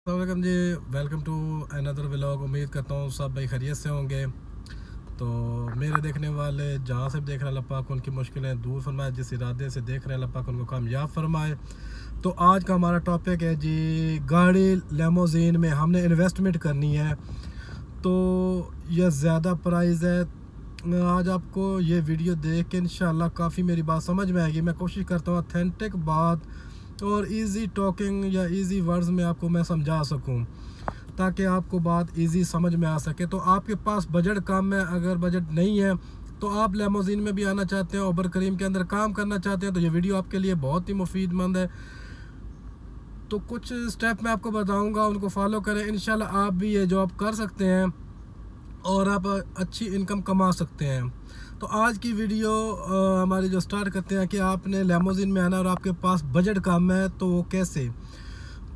Welcome जी। Welcome to another vlog. उम्मीद करता हूँ सब भाई खैरियत से होंगे। तो मेरे देखने वाले जहाँ से भी देख रहे हैं अल्लाह पाक उनकी मुश्किलें दूर फरमाए, जिस इरादे से देख रहे हैं अल्लाह पाक उनको कामयाब फरमाए। तो आज का हमारा टॉपिक है जी गाड़ी लेमोजीन में हमने इन्वेस्टमेंट करनी है तो यह ज़्यादा प्राइस है। आज आपको ये वीडियो देख के इंशाल्लाह काफ़ी मेरी बात समझ में आएगी। मैं कोशिश करता हूँ ऑथेंटिक बात और इजी टॉकिंग या इजी वर्ड्स में आपको मैं समझा सकूं ताकि आपको बात इजी समझ में आ सके। तो आपके पास बजट कम है, अगर बजट नहीं है तो आप लेमोजीन में भी आना चाहते हैं, उबर करीम के अंदर काम करना चाहते हैं, तो ये वीडियो आपके लिए बहुत ही मुफीदमंद है। तो कुछ स्टेप मैं आपको बताऊंगा, उनको फॉलो करें, इंशाल्लाह आप भी ये जॉब कर सकते हैं और आप अच्छी इनकम कमा सकते हैं। तो आज की वीडियो हमारी जो स्टार्ट करते हैं कि आपने लेमोजीन में आना और आपके पास बजट कम है तो वो कैसे।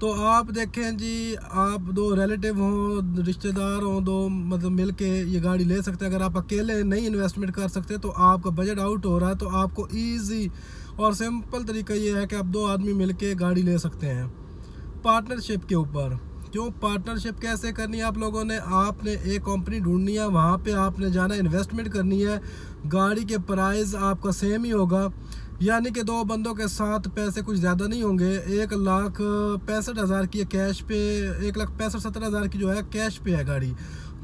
तो आप देखें जी, आप दो रिलेटिव हों, रिश्तेदार हों, दो मतलब मिल के ये गाड़ी ले सकते हैं। अगर आप अकेले नहीं इन्वेस्टमेंट कर सकते तो आपका बजट आउट हो रहा है, तो आपको ईजी और सिंपल तरीका ये है कि आप दो आदमी मिल के गाड़ी ले सकते हैं पार्टनरशिप के ऊपर। क्यों पार्टनरशिप कैसे करनी है आप लोगों ने, आपने एक कंपनी ढूंढनी है, वहाँ पे आपने जाना, इन्वेस्टमेंट करनी है, गाड़ी के प्राइस आपका सेम ही होगा, यानी कि दो बंदों के साथ पैसे कुछ ज़्यादा नहीं होंगे। 1,65,000 की कैश पे, 1,65,70,000 की जो है कैश पे है गाड़ी,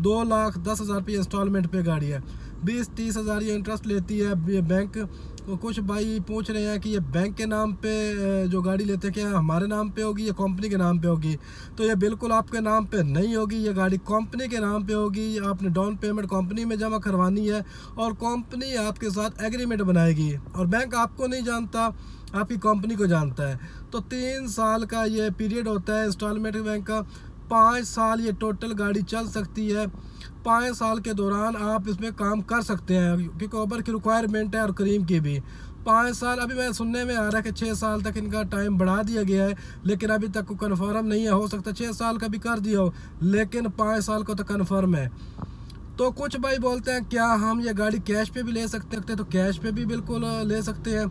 2,10,000 रुपये इंस्टॉलमेंट पे गाड़ी है, 20-30,000 ये इंटरेस्ट लेती है बैंक। तो कुछ भाई पूछ रहे हैं कि ये बैंक के नाम पे जो गाड़ी लेते हैं क्या हमारे नाम पे होगी या कंपनी के नाम पे होगी। तो ये बिल्कुल आपके नाम पे नहीं होगी, ये गाड़ी कंपनी के नाम पे होगी। आपने डाउन पेमेंट कंपनी में जमा करवानी है और कंपनी आपके साथ एग्रीमेंट बनाएगी और बैंक आपको नहीं जानता, आपकी कंपनी को जानता है। तो 3 साल का ये पीरियड होता है इंस्टॉलमेंट बैंक का। 5 साल ये टोटल गाड़ी चल सकती है। 5 साल के दौरान आप इसमें काम कर सकते हैं क्योंकि उबर की रिक्वायरमेंट है और करीम की भी। 5 साल, अभी मैं सुनने में आ रहा है कि 6 साल तक इनका टाइम बढ़ा दिया गया है, लेकिन अभी तक को कन्फर्म नहीं है। हो सकता है 6 साल का भी कर दिया हो, लेकिन 5 साल को तो कन्फर्म है। तो कुछ भाई बोलते हैं क्या हम ये गाड़ी कैश पे भी ले सकते हैं, तो कैश पे भी बिल्कुल ले सकते हैं।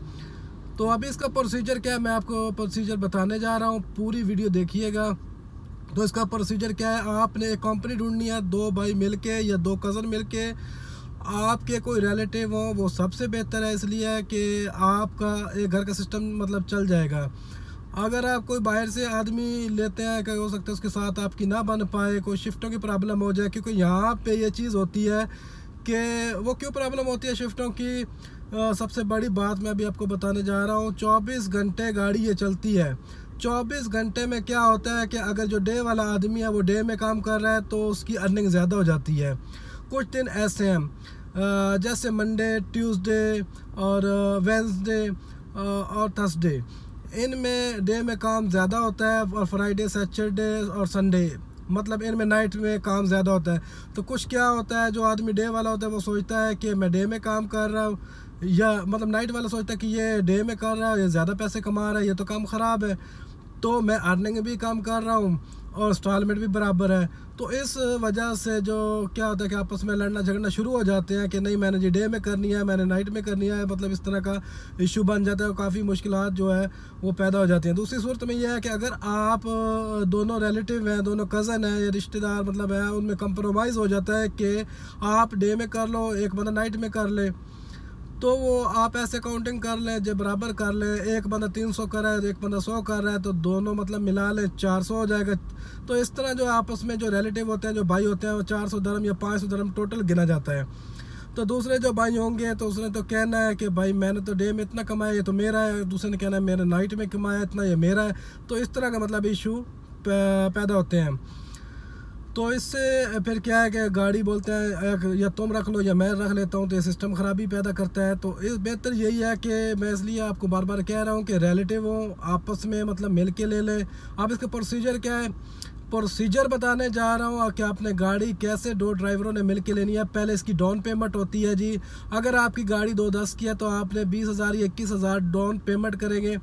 तो अभी इसका प्रोसीजर क्या है, मैं आपको प्रोसीजर बताने जा रहा हूँ, पूरी वीडियो देखिएगा। तो इसका प्रोसीजर क्या है, आपने एक कंपनी ढूंढनी है, दो भाई मिलके या दो कज़न मिलके, आपके कोई रिलेटिव हो वो सबसे बेहतर है, इसलिए कि आपका एक घर का सिस्टम मतलब चल जाएगा। अगर आप कोई बाहर से आदमी लेते हैं, क्या हो सकता है उसके साथ आपकी ना बन पाए, कोई शिफ्टों की प्रॉब्लम हो जाए, क्योंकि यहाँ पे ये चीज़ होती है कि वो क्यों प्रॉब्लम होती है शिफ्टों की। सबसे बड़ी बात मैं अभी आपको बताने जा रहा हूँ, 24 घंटे गाड़ी ये चलती है। 24 घंटे में क्या होता है कि अगर जो डे वाला आदमी है वो डे में काम कर रहा है तो उसकी अर्निंग ज़्यादा हो जाती है। कुछ दिन ऐसे हैं जैसे मंडे, ट्यूसडे और वेंसडे और थर्सडे, इनमें डे में काम ज़्यादा होता है और फ्राइडे, सैटरडे और संडे मतलब इनमें नाइट में काम ज़्यादा होता है। तो कुछ क्या होता है, जो आदमी डे वाला होता है वो सोचता है कि मैं डे में काम कर रहा हूँ, या मतलब नाइट वाला सोचता है कि ये डे में कर रहा है, ये ज़्यादा पैसे कमा रहा है, ये तो काम ख़राब है, तो मैं अर्निंग भी काम कर रहा हूँ और इंस्टॉलमेंट भी बराबर है। तो इस वजह से जो क्या होता है कि आपस में लड़ना झगड़ना शुरू हो जाते हैं कि नहीं मैंने जी डे में करनी है, मैंने नाइट में करनी है, मतलब इस तरह का इशू बन जाता है और काफ़ी मुश्किलात जो है वो पैदा हो जाती हैं। दूसरी सूरत में यह है कि अगर आप दोनों रिलेटिव हैं, दोनों कज़न हैं या रिश्तेदार मतलब है, उनमें कंप्रोमाइज़ हो जाता है कि आप डे में कर लो, एक बंदा नाइट में कर ले, तो वो आप ऐसे काउंटिंग कर लें जब बराबर कर लें, एक बंदा 300 कर रहा है एक बंदा 100 कर रहा है, तो दोनों मतलब मिला लें 400 हो जाएगा। तो इस तरह जो आपस में जो रिलेटिव होते हैं, जो भाई होते हैं, वो 400 दरम या 500 दरम टोटल गिना जाता है। तो दूसरे जो भाई होंगे तो उसने तो कहना है कि भाई मैंने तो डे में इतना कमाया, ये तो मेरा है, दूसरे ने कहना है मैंने नाइट में कमाया इतना, ये मेरा है। तो इस तरह का मतलब इशू पैदा होते हैं। तो इससे फिर क्या है कि गाड़ी बोलते हैं या तुम रख लो या मैं रख लेता हूँ, तो ये सिस्टम ख़राबी पैदा करता है। तो इस बेहतर यही है कि मैं इसलिए आपको बार बार कह रहा हूँ कि रिलेटिव हो आपस में मतलब मिल के ले लें। अब इसका प्रोसीजर क्या है, प्रोसीजर बताने जा रहा हूँ कि आपने गाड़ी कैसे दो ड्राइवरों ने मिल के लेनी है। पहले इसकी डाउन पेमेंट होती है जी, अगर आपकी गाड़ी 2,10 की है तो आपने 20,000 या 21,000 डाउन पेमेंट करेंगे।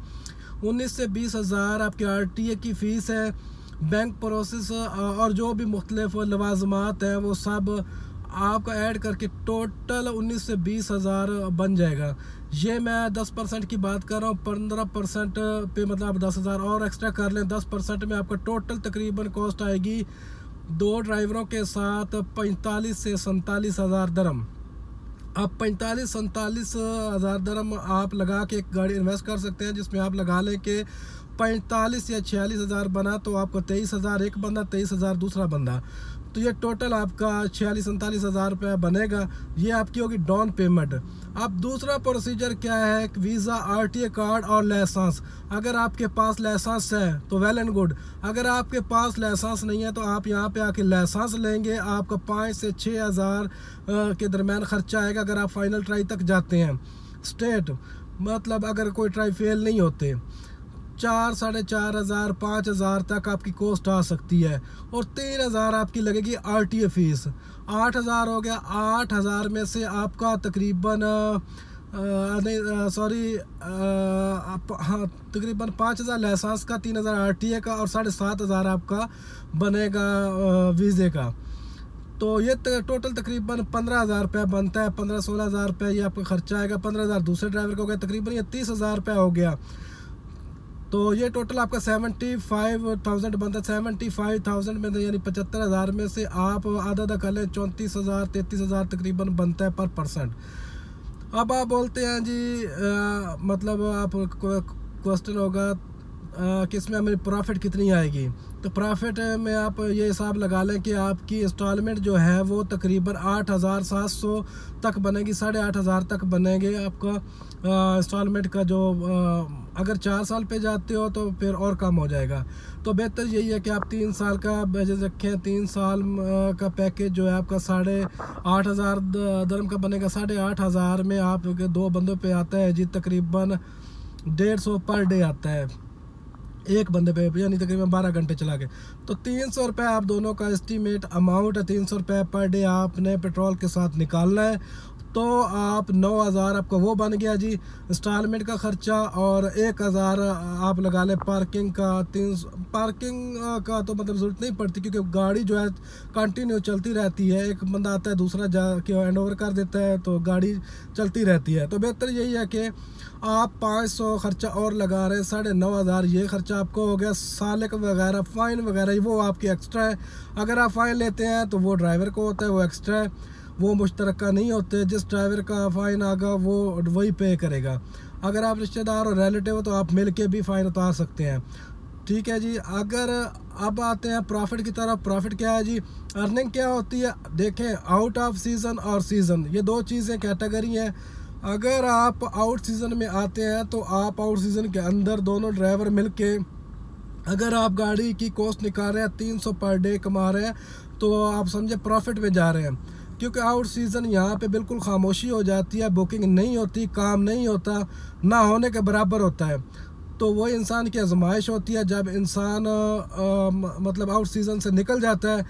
19 से 20,000 आपकी RTA की फ़ीस है, बैंक प्रोसेस और जो भी मुख्तलिफ लवाजमात हैं वो सब आपका ऐड करके टोटल 19 से 20 हज़ार बन जाएगा। ये मैं 10% की बात कर रहा हूँ। 15% पे मतलब आप 10 हज़ार और एक्स्ट्रा कर लें, 10% में आपका टोटल तकरीबन कॉस्ट आएगी 2 ड्राइवरों के साथ 45 से 47 हज़ार दरम। अब 45-47 हज़ार दरम आप लगा के एक गाड़ी इन्वेस्ट कर सकते हैं, जिसमें आप लगा लें कि 45 या 46 हज़ार बना तो आपको 23 हज़ार एक बंदा, 23 हज़ार दूसरा बंदा, तो ये टोटल आपका 46-47 हज़ार रुपये बनेगा। ये आपकी होगी डाउन पेमेंट। अब दूसरा प्रोसीजर क्या है, वीज़ा, RTA कार्ड और लाइसेंस। अगर आपके पास लाइसेंस है तो वेल एंड गुड, अगर आपके पास लाइसेंस नहीं है तो आप यहाँ पे आके लाइसेंस लेंगे। आपका 5 से 6 हज़ार के दरमियान ख़र्चा आएगा अगर आप फाइनल ट्राई तक जाते हैं। स्टेट मतलब अगर कोई ट्राई फेल नहीं होते, 4, 4.5 हज़ार, 5 हज़ार तक आपकी कॉस्ट आ सकती है। और 3 हज़ार आपकी लगेगी RTA फीस। 8 हज़ार हो गया। 8 हज़ार में से आपका तकरीबन तकरीबन 5 हज़ार लाइसेंस का, 3 हज़ार RTA का और 7.5 हज़ार आपका बनेगा वीज़े का। तो ये टोटल तकरीबन 15 हज़ार रुपये बनता है। 15-16 हज़ार रुपये ये आपका खर्चा आएगा। 15 हज़ार दूसरे ड्राइवर का हो गया, तकरीबन ये 30 हज़ार रुपये हो गया। तो ये टोटल आपका 75,000 बनता है। 75,000 में यानी 75 हज़ार में से आप आधा कर लें, 34 हज़ार 33 हज़ार तकरीबन बनता है पर पर्सन। अब आप बोलते हैं जी मतलब आप क्वेश्चन होगा कि इसमें हमें प्रॉफिट कितनी आएगी। तो प्रॉफिट में आप ये हिसाब लगा लें कि आपकी इंस्टॉलमेंट जो है वो तकरीबन 8,700 तक बनेगी, 8,500 हज़ार तक बनेंगे आपका इंस्टॉलमेंट का। जो अगर 4 साल पे जाते हो तो फिर और कम हो जाएगा। तो बेहतर यही है कि आप 3 साल का बजट रखें। 3 साल का पैकेज जो है आपका 8,500 हज़ार दरम का बनेगा। 8,500 हज़ार में आप 2 बंदों पे आता है जी तकरीबन 150 पर डे आता है एक बंदे पे, यानी तकरीबन 12 घंटे चला के। तो 300 रुपये आप दोनों का एस्टीमेट अमाउंट है। 300 रुपये पर डे आपने पेट्रोल के साथ निकालना है। तो आप 9 हज़ार आपका वो बन गया जी इंस्टॉलमेंट का ख़र्चा। और 1 हज़ार आप लगा लें पार्किंग का। 300 पार्किंग का तो मतलब ज़रूरत नहीं पड़ती, क्योंकि गाड़ी जो है कंटिन्यू चलती रहती है। एक बंदा आता है, दूसरा जा के हैंड ओवर कर देता है, तो गाड़ी चलती रहती है। तो बेहतर यही है कि आप 500 ख़र्चा और लगा रहे हैं। 9,500 हज़ार ये ख़र्चा आपको हो गया। सालक वगैरह फ़ाइन वगैरह वो आपकी एक्स्ट्रा है। अगर आप फ़ाइन लेते हैं तो वो ड्राइवर को होता है, वो एक्स्ट्रा है, वो मुश्तरका नहीं होते। जिस ड्राइवर का फ़ाइन आगा वो वही पे करेगा। अगर आप रिश्तेदार और रिलेटिव हो तो आप मिल के भी फ़ाइन उतार सकते हैं। ठीक है जी। अगर अब आते हैं प्रॉफिट की तरफ। प्रॉफिट क्या है जी, अर्निंग क्या होती है। देखें, आउट ऑफ सीज़न और सीज़न, ये 2 चीज़ें कैटेगरी हैं। अगर आप आउट सीज़न में आते हैं तो आप आउट सीज़न के अंदर दोनों ड्राइवर मिलके अगर आप गाड़ी की कॉस्ट निकाल रहे हैं, 300 पर डे कमा रहे हैं, तो आप समझे प्रॉफिट में जा रहे हैं। क्योंकि आउट सीज़न यहाँ पे बिल्कुल खामोशी हो जाती है, बुकिंग नहीं होती, काम नहीं होता, ना होने के बराबर होता है। तो वो इंसान की आजमाइश होती है। जब इंसान मतलब आउट सीज़न से निकल जाता है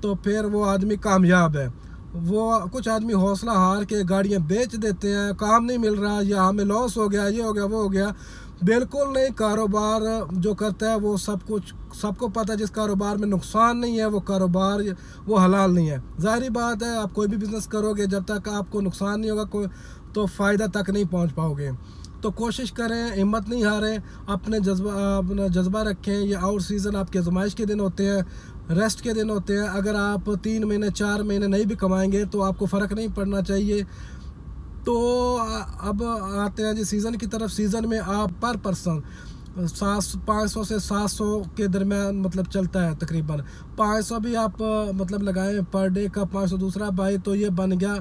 तो फिर वो आदमी कामयाब है। वो कुछ आदमी हौसला हार के गाड़ियाँ बेच देते हैं, काम नहीं मिल रहा या हमें लॉस हो गया, ये हो गया, वो हो गया। बिल्कुल नहीं। कारोबार जो करता है वो सब कुछ सबको पता है। जिस कारोबार में नुकसान नहीं है वो कारोबार वो हलाल नहीं है। ज़ाहिर बात है, आप कोई भी बिज़नेस करोगे जब तक आपको नुकसान नहीं होगा कोई तो फ़ायदा तक नहीं पहुंच पाओगे। तो कोशिश करें, हिम्मत नहीं हारें, अपना जज्बा रखें। ये आउट सीज़न आपके आजमाइश के दिन होते हैं, रेस्ट के दिन होते हैं। अगर आप 3 महीने 4 महीने नहीं भी कमाएंगे तो आपको फ़र्क नहीं पड़ना चाहिए। तो अब आते हैं जी सीज़न की तरफ। सीज़न में आप पर पर्सन 500 से 700 के दरमियान मतलब चलता है तकरीबन। 500 भी आप मतलब लगाएं पर डे का, 500 दूसरा भाई, तो ये बन गया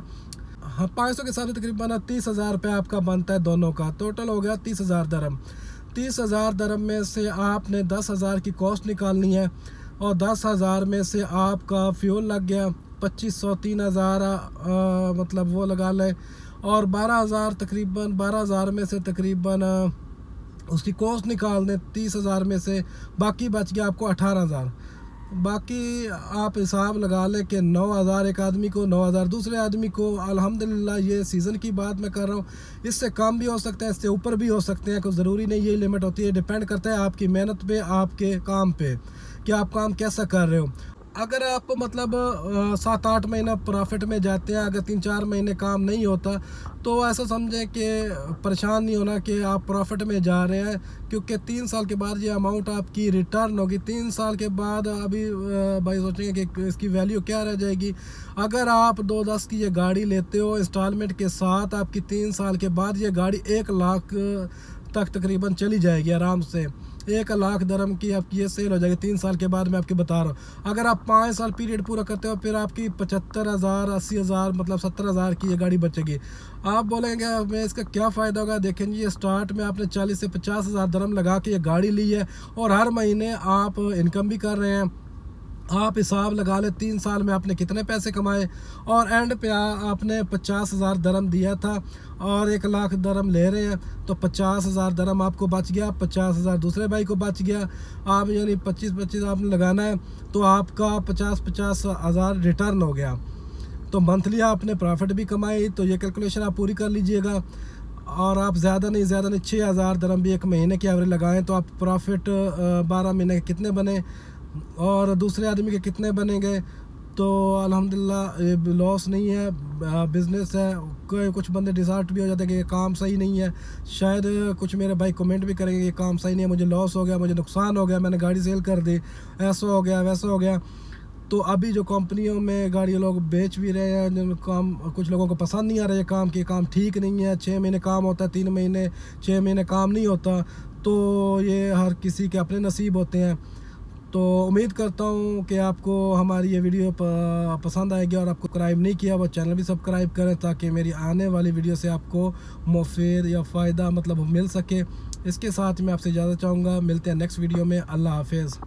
500 के साथ तकरीबन 30 हज़ार रुपये आपका बनता है दोनों का। टोटल हो गया 30 हज़ार दरम। 30 हज़ार दरम में से आपने 10 हज़ार की कॉस्ट निकालनी है। और 10 हज़ार में से आपका फ्यूल लग गया 2500, 3 हज़ार मतलब वो लगा लें। और 12 हज़ार तकरीबन 12 हज़ार में से तकरीबन उसकी कॉस्ट निकाल दें 30 हज़ार में से, बाकी बच गया आपको 18 हज़ार। बाकी आप हिसाब लगा लें कि 9 हज़ार एक आदमी को, 9 हज़ार दूसरे आदमी को। अल्हम्दुलिल्लाह ये सीज़न की बात मैं कर रहा हूँ। इससे कम भी हो सकते हैं, इससे ऊपर भी हो सकते हैं, कोई ज़रूरी नहीं यही लिमिट होती है। डिपेंड करता है आपकी मेहनत पे, आपके काम पे कि आप काम कैसा कर रहे हो। अगर आप मतलब 7-8 महीना प्रॉफिट में जाते हैं, अगर 3-4 महीने काम नहीं होता तो ऐसा समझें कि परेशान नहीं होना कि आप प्रॉफिट में जा रहे हैं, क्योंकि 3 साल के बाद ये अमाउंट आपकी रिटर्न होगी। 3 साल के बाद अभी भाई सोचेंगे कि इसकी वैल्यू क्या रह जाएगी। अगर आप 2-10 की ये गाड़ी लेते हो इंस्टॉलमेंट के साथ, आपकी 3 साल के बाद ये गाड़ी 1 लाख तक तकरीबन चली जाएगी आराम से। 1 लाख दरम की आपकी ये सेल हो जाएगी 3 साल के बाद, मैं आपको बता रहा हूँ। अगर आप 5 साल पीरियड पूरा करते हो फिर आपकी 75,000 80,000 मतलब 70,000 की ये गाड़ी बचेगी। आप बोलेंगे हमें इसका क्या फ़ायदा होगा। देखें जी, ये स्टार्ट में आपने 40 से 50,000 दरम लगा के ये गाड़ी ली है और हर महीने आप इनकम भी कर रहे हैं। आप हिसाब लगा ले 3 साल में आपने कितने पैसे कमाए, और एंड पे आपने 50,000 दरम दिया था और 1 लाख दरम ले रहे हैं, तो 50,000 दरम आपको बच गया, 50,000 दूसरे भाई को बच गया। आप यानी 25-25 आपने लगाना है तो आपका 50,000 रिटर्न हो गया। तो मंथली आपने प्रॉफिट भी कमाई। तो ये कैलकुलेशन आप पूरी कर लीजिएगा, और आप ज़्यादा नहीं 6,000 दरम भी 1 महीने की एवरेज लगाएं तो आप प्रॉफिट 12 महीने के कितने बने और दूसरे आदमी के कितने बनेंगे। तो अल्हम्दुलिल्लाह ये लॉस नहीं है, बिज़नेस है। कुछ बंदे डिसहार्ट भी हो जाते हैं कि ये काम सही नहीं है। शायद कुछ मेरे भाई कमेंट भी करेंगे ये काम सही नहीं है, मुझे लॉस हो गया, मुझे नुकसान हो गया, मैंने गाड़ी सेल कर दी, ऐसा हो गया वैसा हो गया। तो अभी जो कंपनियों में गाड़ी लोग बेच भी रहे हैं, जो काम कुछ लोगों को पसंद नहीं आ रहा है काम कि काम ठीक नहीं है। 6 महीने काम होता है, 3 महीने 6 महीने काम नहीं होता। तो ये हर किसी के अपने नसीब होते हैं। तो उम्मीद करता हूँ कि आपको हमारी ये वीडियो पसंद आएगी, और आपको सब्सक्राइब नहीं किया वो चैनल भी सब्सक्राइब करें ताकि मेरी आने वाली वीडियो से आपको मुफीद या फ़ायदा मतलब मिल सके। इसके साथ मैं आपसे इजाज़त चाहूँगा, मिलते हैं नेक्स्ट वीडियो में। अल्लाह हाफिज़।